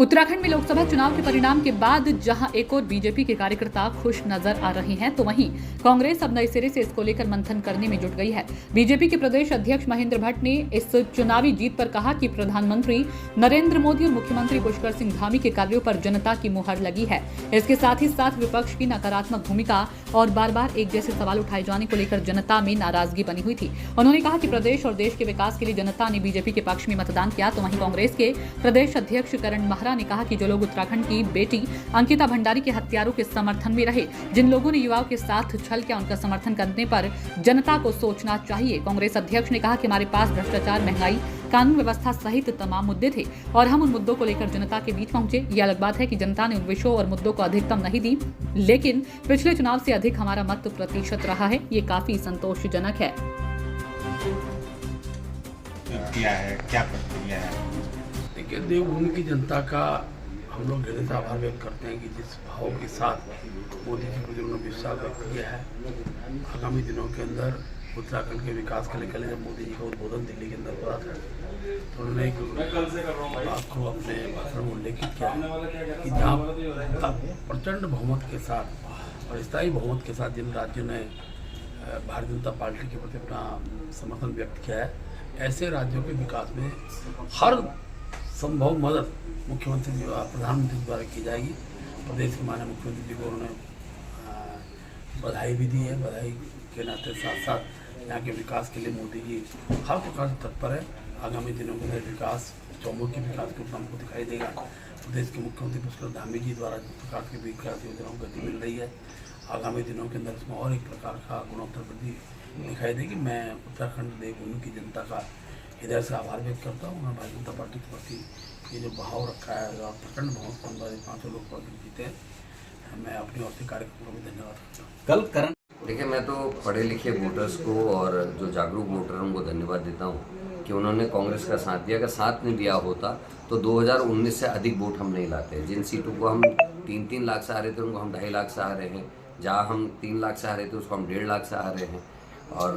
उत्तराखंड में लोकसभा चुनाव के परिणाम के बाद जहां एक और बीजेपी के कार्यकर्ता खुश नजर आ रहे हैं, तो वहीं कांग्रेस अब नए सिरे से इसको लेकर मंथन करने में जुट गई है। बीजेपी के प्रदेश अध्यक्ष महेंद्र भट्ट ने इस चुनावी जीत पर कहा कि प्रधानमंत्री नरेंद्र मोदी और मुख्यमंत्री पुष्कर सिंह धामी के कार्यों पर जनता की मुहर लगी है। इसके साथ ही साथ विपक्ष की नकारात्मक भूमिका और बार बार एक जैसे सवाल उठाए जाने को लेकर जनता में नाराजगी बनी हुई थी। उन्होंने कहा कि प्रदेश और देश के विकास के लिए जनता ने बीजेपी के पक्ष में मतदान किया। तो वहीं कांग्रेस के प्रदेश अध्यक्ष करण महरा ने कहा कि जो लोग उत्तराखंड की बेटी अंकिता भंडारी के हत्यारों के समर्थन में रहे, जिन लोगों ने युवाओं के साथ छल किया, उनका समर्थन करने पर जनता को सोचना चाहिए। कांग्रेस अध्यक्ष ने कहा कि हमारे पास भ्रष्टाचार, महंगाई, कानून व्यवस्था सहित तमाम मुद्दे थे और हम उन मुद्दों को लेकर जनता के बीच पहुंचे। ये अलग बात है कि जनता ने उन विषयों और मुद्दों को अधिकतम नहीं दी, लेकिन पिछले चुनाव से अधिक हमारा मत प्रतिशत रहा है। ये काफी संतोषजनक है। क्या प्रतिक्रिया है? देखिए, देवभूमि की जनता का हम लोग हृदय से आभार व्यक्त करते हैं कि जिस भाव के साथ मोदी जी को उन्होंने विश्वास व्यक्त किया है। आगामी दिनों के अंदर उत्तराखंड के विकास के लेकर जब मोदी जी का उद्बोधन दिल्ली के अंदर हुआ था, तो उन्होंने एक बात को अपने भाषण में उल्लेखित किया कि जहाँ प्रचंड बहुमत के साथ और स्थायी बहुमत के साथ जिन राज्यों ने भारतीय जनता पार्टी के प्रति अपना समर्थन व्यक्त किया है, ऐसे राज्यों के विकास में हर संभव मदद मुख्यमंत्री जी प्रधानमंत्री द्वारा की जाएगी। प्रदेश के माननीय मुख्यमंत्री जी को उन्होंने बधाई भी दी है। बधाई के नाते साथ साथ यहाँ के विकास के लिए मोदी जी हर प्रकार से तत्पर है। आगामी दिनों के अंदर विकास, चौमुखी विकास के रूप में हमको दिखाई देगा। प्रदेश के मुख्यमंत्री पुष्कर धामी जी द्वारा जिस प्रकार की विकास योजनाओं को गति मिल रही है, आगामी दिनों के अंदर इसमें और एक प्रकार का गुणोत्तर वृद्धि दिखाई देगी। मैं उत्तराखंड देवभूमि की जनता का हृदय से आभार व्यक्त करता हूँ। उन्होंने भारतीय जनता पार्टी के प्रति ये जो भाव रखा है और प्रचंड बहुत पंद्रह 500 लोग जीते हैं, मैं अपनी और से कार्यक्रम को भी धन्यवाद करता हूँ। कल करण देखिए, मैं तो पढ़े लिखे वोटर्स को और जो जागरूक वोटर हैं उनको धन्यवाद देता हूँ कि उन्होंने कांग्रेस का साथ दिया। अगर साथ नहीं दिया होता तो 2019 से अधिक वोट हम नहीं लाते। जिन सीटों को हम 3-3 लाख से आ रहे थे, उनको हम 2.5 लाख से आ रहे हैं। जहाँ हम 3 लाख से आ रहे थे, उसको हम 1.5 लाख से आ रहे हैं। और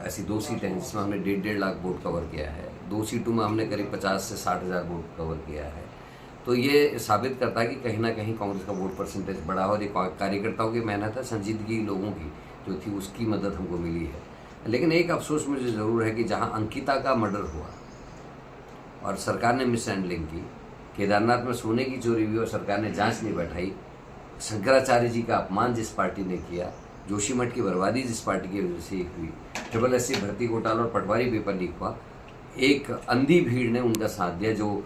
ऐसी 2 सीटें हैं जिसमें हमने 1.5 लाख वोट कवर किया है। 2 सीटों में हमने करीब 50 से 60 हज़ार वोट कवर किया है। तो ये साबित करता है कि कहीं ना कहीं कांग्रेस का वोट परसेंटेज बढ़ा और ये कार्यकर्ताओं की मेहनत है, संजीदगी लोगों की जो थी उसकी मदद हमको मिली है। लेकिन एक अफसोस मुझे ज़रूर है कि जहाँ अंकिता का मर्डर हुआ और सरकार ने मिस हैंडलिंग की, केदारनाथ में सोने की चोरी हुई और सरकार ने जाँच नहीं बैठाई, शंकराचार्य जी का अपमान जिस पार्टी ने किया, जोशीमठ की बर्बादी जिस पार्टी की वजह से हुई, SSC भर्ती घोटाला और पटवारी पेपर लीक हुआ, एक अंधी भीड़ ने उनका साथ दिया जो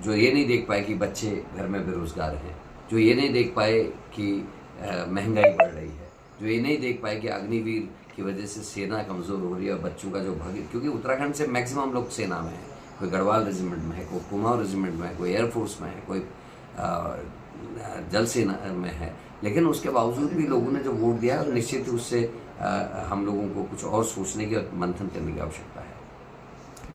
ये नहीं देख पाए कि बच्चे घर में बेरोजगार हैं, जो ये नहीं देख पाए कि महंगाई बढ़ रही है, जो ये नहीं देख पाए कि अग्निवीर की वजह से सेना कमज़ोर हो रही है और बच्चों का जो भाग्य, क्योंकि उत्तराखंड से मैक्सिमम लोग सेना में है, कोई गढ़वाल रेजिमेंट में है, कोई कुमाऊं रेजिमेंट में है, कोई एयरफोर्स में है, कोई जल सेना में है। लेकिन उसके बावजूद भी लोगों ने जो वोट दिया, निश्चित उससे हम लोगों को कुछ और सोचने की और मंथन करने की आवश्यकता है।